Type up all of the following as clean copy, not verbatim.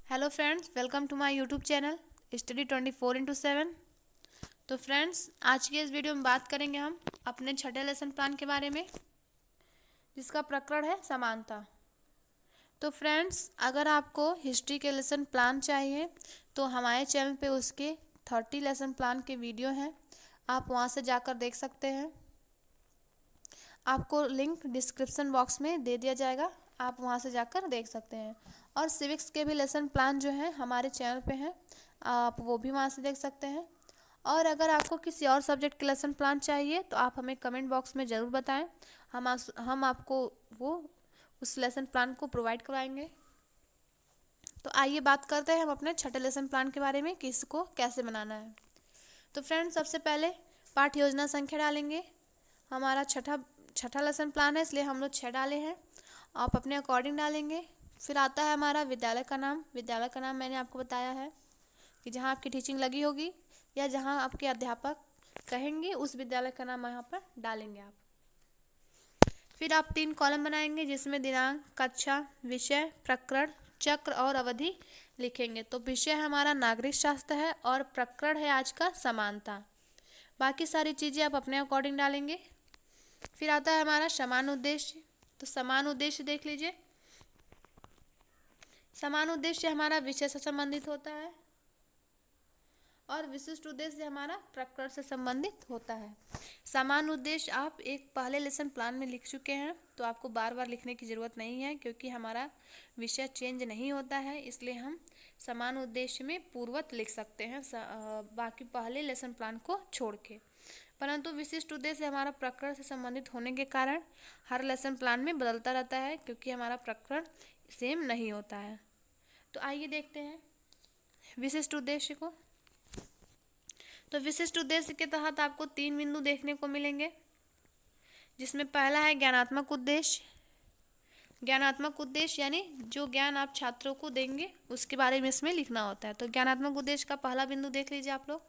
Hello friends, welcome to my YouTube channel study 24/7। तो friends, आज की इस वीडियो में बात करेंगे हम अपने छठे लेसन प्लान के बारे में, जिसका प्रकरण है समानता। तो फ्रेंड्स, अगर आपको हिस्ट्री के लेसन प्लान चाहिए तो हमारे चैनल पे उसके 30 लेसन प्लान के वीडियो हैं, आप वहाँ से जाकर देख सकते हैं। आपको लिंक डिस्क्रिप्शन बॉक्स में दे दिया जाएगा, आप वहाँ से जाकर देख सकते हैं। और सिविक्स के भी लेसन प्लान जो है हमारे चैनल पे हैं, आप वो भी वहाँ से देख सकते हैं। और अगर आपको किसी और सब्जेक्ट के लेसन प्लान चाहिए तो आप हमें कमेंट बॉक्स में ज़रूर बताएं, हम आपको वो उस लेसन प्लान को प्रोवाइड करवाएंगे। तो आइए बात करते हैं हम अपने छठे लेसन प्लान के बारे में कि इसको कैसे बनाना है। तो फ्रेंड्स, सबसे पहले पाठ्य योजना संख्या डालेंगे। हमारा छठा लेसन प्लान है, इसलिए हम लोग 6 डाले हैं। आप अपने अकॉर्डिंग डालेंगे। फिर आता है हमारा विद्यालय का नाम। विद्यालय का नाम मैंने आपको बताया है कि जहाँ आपकी टीचिंग लगी होगी या जहाँ आपके अध्यापक कहेंगे उस विद्यालय का नाम यहाँ पर डालेंगे आप। फिर आप 3 कॉलम बनाएंगे, जिसमें दिनांक, कक्षा, विषय, प्रकरण, चक्र और अवधि लिखेंगे। तो विषय हमारा नागरिक शास्त्र है और प्रकरण है आज का समानता। बाकी सारी चीज़ें आप अपने अकॉर्डिंग डालेंगे। फिर आता है हमारा समान उद्देश्य। तो समान उद्देश्य देख लीजिए। समान उद्देश्य हमारा विषय से संबंधित होता है और विशिष्ट उद्देश्य हमारा प्रकरण से संबंधित होता है। समान उद्देश्य आप एक पहले लेसन प्लान में लिख चुके हैं, तो आपको बार बार लिखने की ज़रूरत नहीं है, क्योंकि हमारा विषय चेंज नहीं होता है, इसलिए हम समान उद्देश्य में पूर्वत लिख सकते हैं बाकी पहले लेसन प्लान को छोड़ के। परंतु विशिष्ट उद्देश्य हमारा प्रकरण से संबंधित होने के कारण हर लेसन प्लान में बदलता रहता है, क्योंकि हमारा प्रकरण सेम नहीं होता है। तो आइए देखते हैं विशिष्ट उद्देश्य को। तो विशिष्ट उद्देश्य के तहत आपको 3 बिंदु देखने को मिलेंगे, जिसमें पहला है ज्ञानात्मक उद्देश्य। ज्ञानात्मक उद्देश्य यानी जो ज्ञान आप छात्रों को देंगे उसके बारे में इसमें लिखना होता है। तो ज्ञानात्मक उद्देश्य का पहला बिंदु देख लीजिए आप लोग।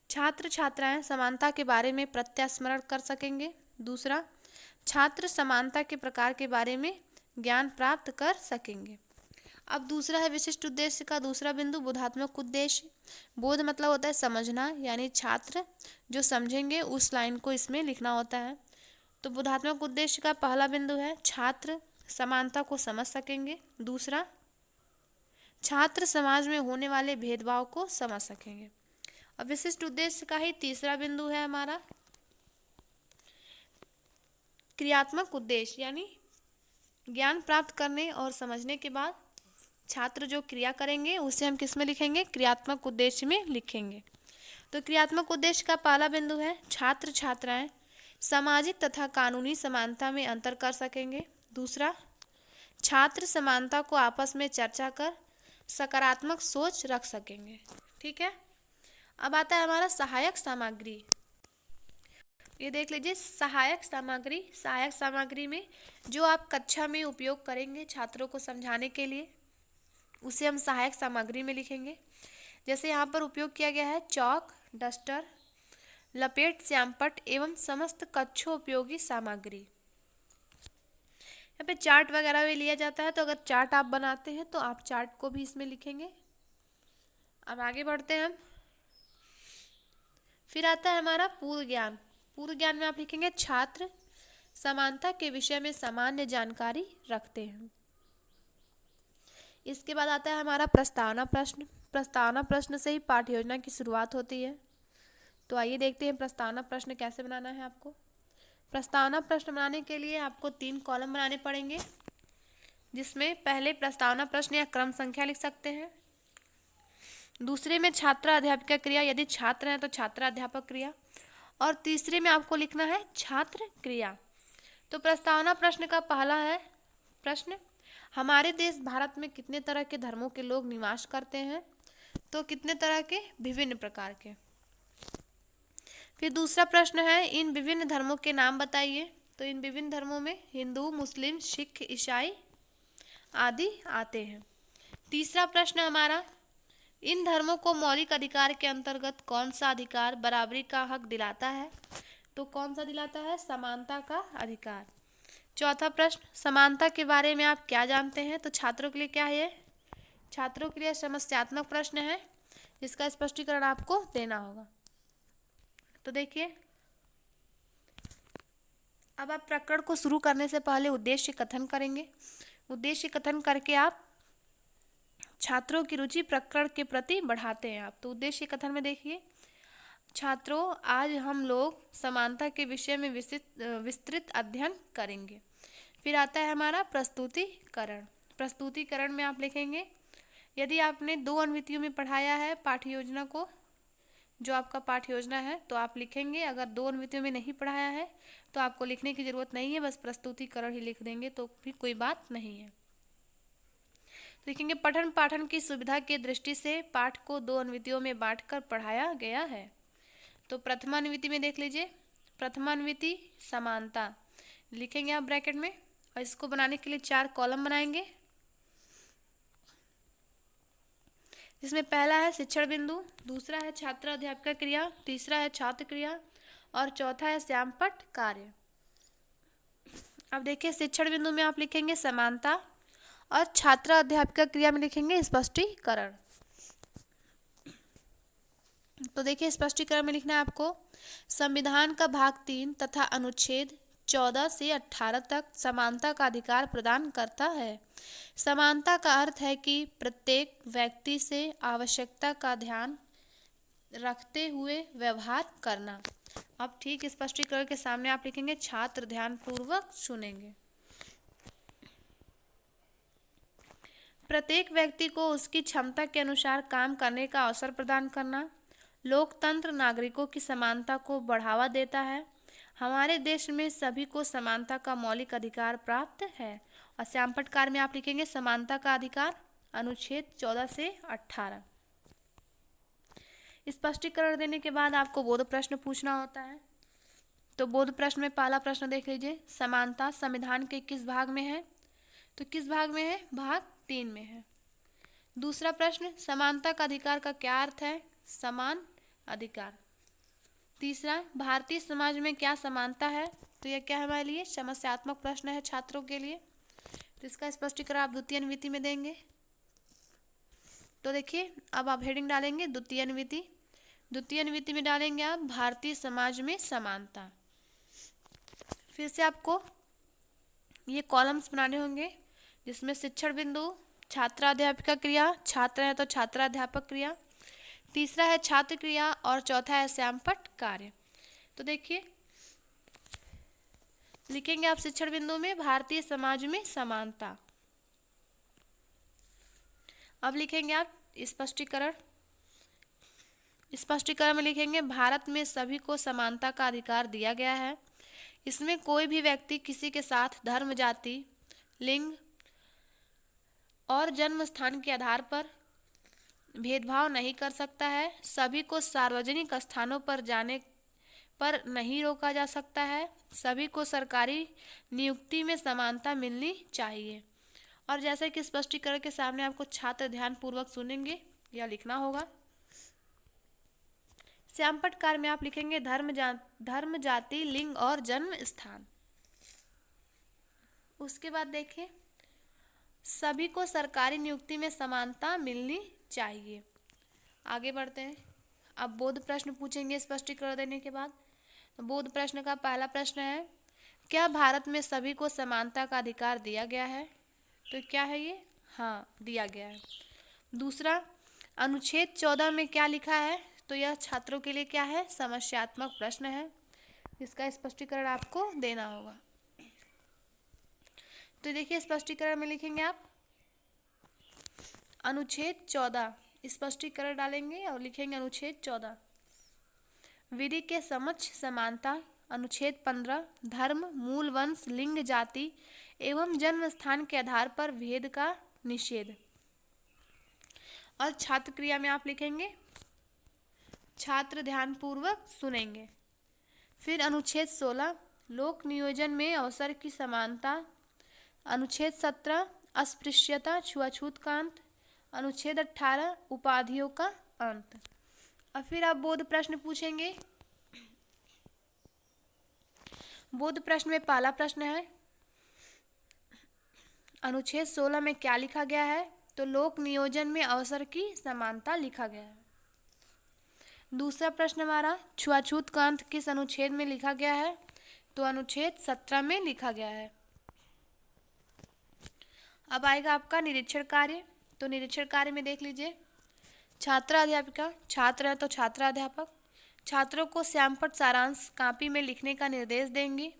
छात्र छात्राएं समानता के बारे में प्रत्यास्मरण कर सकेंगे। दूसरा, छात्र समानता के प्रकार के बारे में ज्ञान प्राप्त कर सकेंगे। अब दूसरा है विशिष्ट उद्देश्य का दूसरा बिंदु बोधात्मक उद्देश्य। बोध मतलब होता है समझना, यानी छात्र जो समझेंगे उस लाइन को इसमें लिखना होता है। तो बोधात्मक उद्देश्य का पहला बिंदु है छात्र समानता को समझ सकेंगे। दूसरा, छात्र समाज में होने वाले भेदभाव को समझ सकेंगे। अब विशिष्ट उद्देश्य का ही तीसरा बिंदु है हमारा क्रियात्मक उद्देश्य, यानी ज्ञान प्राप्त करने और समझने के बाद छात्र जो क्रिया करेंगे उसे हम किस में लिखेंगे? क्रियात्मक उद्देश्य में लिखेंगे। तो क्रियात्मक उद्देश्य का पहला बिंदु है छात्र छात्राएं सामाजिक तथा कानूनी समानता में अंतर कर सकेंगे। दूसरा, छात्र समानता को आपस में चर्चा कर सकारात्मक सोच रख सकेंगे। ठीक है। अब आता है हमारा सहायक सामग्री। ये देख लीजिए, सहायक सामग्री। सहायक सामग्री में जो आप कक्षा में उपयोग करेंगे छात्रों को समझाने के लिए, उसे हम सहायक सामग्री में लिखेंगे। जैसे यहाँ पर उपयोग किया गया है चौक, डस्टर, लपेट, श्यामपट्ट एवं समस्त कक्षोपयोगी सामग्री। यहाँ पे चार्ट वगैरह भी लिया जाता है, तो अगर चार्ट आप बनाते हैं तो आप चार्ट को भी इसमें लिखेंगे। अब आगे बढ़ते हैं हम। फिर आता है हमारा पूर्व ज्ञान। पूर्व ज्ञान में आप लिखेंगे छात्र समानता के विषय में सामान्य जानकारी रखते हैं। इसके बाद आता है हमारा प्रस्तावना प्रश्न। प्रस्तावना प्रश्न से ही पाठ्य योजना की शुरुआत होती है। तो आइए देखते हैं प्रस्तावना प्रश्न कैसे बनाना है आपको। प्रस्तावना प्रश्न बनाने के लिए आपको 3 कॉलम बनाने पड़ेंगे, जिसमें पहले प्रस्तावना प्रश्न या क्रम संख्या लिख सकते हैं। दूसरे में छात्रा अध्यापिका क्रिया, यदि छात्र हैं तो छात्रा अध्यापक क्रिया। और तीसरे में आपको लिखना है छात्र क्रिया। तो प्रस्तावना प्रश्न का पहला है प्रश्न, हमारे देश भारत में कितने तरह के धर्मों के लोग निवास करते हैं? तो कितने तरह के? विभिन्न प्रकार के। फिर दूसरा प्रश्न है इन विभिन्न धर्मों के नाम बताइए। तो इन विभिन्न धर्मों में हिंदू, मुस्लिम, सिख, ईसाई आदि आते हैं। तीसरा प्रश्न हमारा, इन धर्मों को मौलिक अधिकार के अंतर्गत कौन सा अधिकार बराबरी का हक दिलाता है? तो कौन सा दिलाता है? समानता का अधिकार। चौथा प्रश्न, समानता के बारे में आप क्या जानते हैं? तो छात्रों के लिए क्या है? छात्रों के लिए समस्यात्मक प्रश्न है, जिसका स्पष्टीकरण आपको देना होगा। तो देखिए, अब आप प्रकरण को शुरू करने से पहले उद्देश्य कथन करेंगे। उद्देश्य कथन करके आप छात्रों की रुचि प्रकरण के प्रति बढ़ाते हैं आप। तो उद्देश्य कथन में देखिए, छात्रों, आज हम लोग समानता के विषय में विस्तृत अध्ययन करेंगे। फिर आता है हमारा प्रस्तुतिकरण। प्रस्तुतिकरण में आप लिखेंगे, यदि आपने 2 अनुवृत्तियों में पढ़ाया है पाठ्य योजना को, जो आपका पाठ्य योजना है, तो आप लिखेंगे। अगर 2 अनुवृत्तियों में नहीं पढ़ाया है तो आपको लिखने की ज़रूरत नहीं है, बस प्रस्तुतिकरण ही लिख देंगे तो भी कोई बात नहीं है। लिखेंगे, पठन पाठन की सुविधा की दृष्टि से पाठ को 2 अनुवृत्तियों में बांटकर पढ़ाया गया है। तो प्रथमानुवृत्ति में देख लीजिए, प्रथमानुवृत्ति समानता लिखेंगे आप ब्रैकेट में, और इसको बनाने के लिए 4 कॉलम बनाएंगे, जिसमें पहला है शिक्षण बिंदु, दूसरा है छात्र अध्यापक क्रिया, तीसरा है छात्र क्रिया और चौथा है श्यामपट्ट कार्य। अब देखिए, शिक्षण बिंदु में आप लिखेंगे समानता और छात्र अध्यापक क्रिया में लिखेंगे स्पष्टीकरण। तो देखिए, स्पष्टीकरण में लिखना है आपको, संविधान का भाग 3 तथा अनुच्छेद 14 से 18 तक समानता का अधिकार प्रदान करता है। समानता का अर्थ है कि प्रत्येक व्यक्ति से आवश्यकता का ध्यान रखते हुए व्यवहार करना। अब ठीक स्पष्टीकरण के सामने आप लिखेंगे, छात्र ध्यानपूर्वक सुनेंगे। प्रत्येक व्यक्ति को उसकी क्षमता के अनुसार काम करने का अवसर प्रदान करना। लोकतंत्र नागरिकों की समानता को बढ़ावा देता है। हमारे देश में सभी को समानता का मौलिक अधिकार प्राप्त है। और श्यामपट्ट कार्य में आप लिखेंगे समानता का अधिकार, अनुच्छेद 14 से 18। स्पष्टीकरण देने के बाद आपको बोध प्रश्न पूछना होता है। तो बोध प्रश्न में पहला प्रश्न देख लीजिए, समानता संविधान के किस भाग में है? तो किस भाग में है? भाग 3 में है। दूसरा प्रश्न, समानता का अधिकार का क्या अर्थ है? समान अधिकार। तीसरा, भारतीय समाज में क्या समानता है? तो यह क्या है हमारे लिए? समस्यात्मक प्रश्न है छात्रों के लिए। तो इसका स्पष्टीकरण आप द्वितीय अनुवृत्ति में देंगे। तो देखिए, अब आप हेडिंग डालेंगे द्वितीय अनुवृत्ति। द्वितीय अनुवृत्ति में डालेंगे आप भारतीय समाज में समानता। फिर से आपको ये कॉलम्स बनाने होंगे, जिसमें शिक्षण बिंदु, छात्राध्यापिका क्रिया, छात्र है तो छात्राध्यापक क्रिया, तीसरा है छात्र क्रिया और चौथा है श्यामपट्ट कार्य। तो देखिए, लिखेंगे आप शिक्षण बिंदु में भारतीय समाज में समानता। अब लिखेंगे आप स्पष्टीकरण। स्पष्टीकरण में लिखेंगे, भारत में सभी को समानता का अधिकार दिया गया है। इसमें कोई भी व्यक्ति किसी के साथ धर्म, जाति, लिंग और जन्म स्थान के आधार पर भेदभाव नहीं कर सकता है। सभी को सार्वजनिक स्थानों पर जाने पर नहीं रोका जा सकता है। सभी को सरकारी नियुक्ति में समानता मिलनी चाहिए। और जैसे कि स्पष्टीकरण के सामने आपको छात्र ध्यानपूर्वक सुनेंगे, यह लिखना होगा। श्यामपट्ट कार्य में आप लिखेंगे धर्म, जाति, लिंग और जन्म स्थान। उसके बाद देखिए, सभी को सरकारी नियुक्ति में समानता मिलनी चाहिए। आगे बढ़ते हैं। अब बोध प्रश्न पूछेंगे स्पष्टीकरण देने के बाद। तो बोध प्रश्न का पहला प्रश्न है, क्या भारत में सभी को समानता का अधिकार दिया गया है? तो क्या है ये? हाँ, दिया गया है। दूसरा, अनुच्छेद 14 में क्या लिखा है? तो यह छात्रों के लिए क्या है? समस्यात्मक प्रश्न है, इसका स्पष्टीकरण आपको देना होगा। तो देखिए, स्पष्टीकरण में लिखेंगे आप अनुच्छेद 14, स्पष्टीकरण डालेंगे और लिखेंगे अनुच्छेद 14, विधि के समक्ष समानता। अनुच्छेद 15, धर्म, मूल वंश, लिंग, जाति एवं जन्म स्थान के आधार पर भेद का निषेध। और छात्र क्रिया में आप लिखेंगे छात्र ध्यानपूर्वक सुनेंगे। फिर अनुच्छेद 16, लोक नियोजन में अवसर की समानता। अनुच्छेद 17, अस्पृश्यता, छुआछूत का अंत। अनुच्छेद 18, उपाधियों का अंत। और फिर आप बोध प्रश्न पूछेंगे। बोध प्रश्न में पहला प्रश्न है, अनुच्छेद 16 में क्या लिखा गया है? तो लोक नियोजन में अवसर की समानता लिखा गया है। दूसरा प्रश्न हमारा, छुआछूत का अंत किस अनुच्छेद में लिखा गया है? तो अनुच्छेद 17 में लिखा गया है। अब आएगा आपका निरीक्षण कार्य। तो निरीक्षण कार्य में देख लीजिए, छात्र अध्यापिका, छात्र है तो छात्र अध्यापक छात्रों को श्यामपट्ट सारांश कापी में लिखने का निर्देश देंगे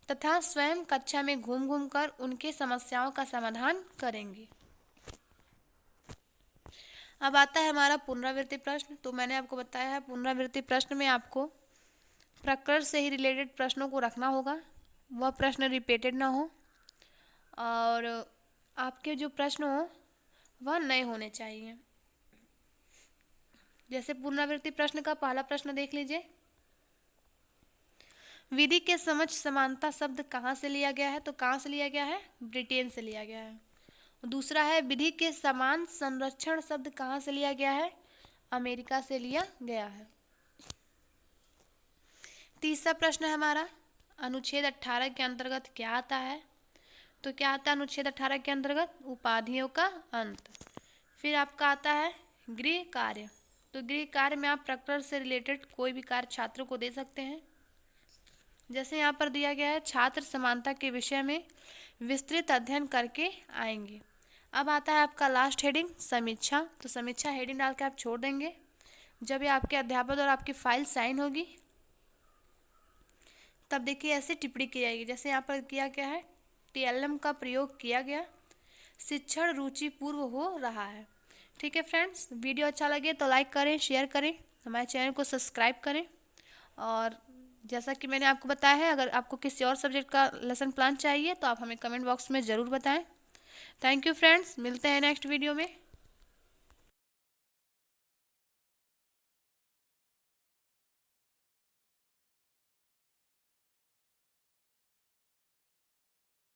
तथा स्वयं कक्षा में घूम घूम कर उनके समस्याओं का समाधान करेंगे। अब आता है हमारा पुनरावृत्ति प्रश्न। तो मैंने आपको बताया है पुनरावृत्ति प्रश्न में आपको प्रकृति से ही रिलेटेड प्रश्नों को रखना होगा, वह प्रश्न रिपीटेड ना हो और आपके जो प्रश्न हो वह नए होने चाहिए। जैसे पुनरावृत्ति प्रश्न का पहला प्रश्न देख लीजिए, विधि के समझ समानता शब्द कहाँ से लिया गया है? तो कहाँ से लिया गया है? ब्रिटेन से लिया गया है। दूसरा है, विधि के समान संरक्षण शब्द कहाँ से लिया गया है? अमेरिका से लिया गया है। तीसरा प्रश्न है हमारा, अनुच्छेद 18 के अंतर्गत क्या आता है? तो क्या आता है अनुच्छेद 18 के अंतर्गत? उपाधियों का अंत। फिर आपका आता है गृह कार्य। तो गृह कार्य में आप प्रकृति से रिलेटेड कोई भी कार्य छात्रों को दे सकते हैं। जैसे यहाँ पर दिया गया है, छात्र समानता के विषय में विस्तृत अध्ययन करके आएंगे। अब आता है आपका लास्ट हेडिंग, समीक्षा। तो समीक्षा हेडिंग डाल के आप छोड़ देंगे। जब ये आपके अध्यापक और आपकी फाइल साइन होगी तब देखिए ऐसे टिप्पणी की जाएगी। जैसे यहाँ पर किया गया है, TLM का प्रयोग किया गया, शिक्षण रुचिपूर्व हो रहा है। ठीक है फ्रेंड्स, वीडियो अच्छा लगे तो लाइक करें, शेयर करें, हमारे चैनल को सब्सक्राइब करें। और जैसा कि मैंने आपको बताया है, अगर आपको किसी और सब्जेक्ट का लेसन प्लान चाहिए तो आप हमें कमेंट बॉक्स में ज़रूर बताएं। थैंक यू फ्रेंड्स, मिलते हैं नेक्स्ट वीडियो में।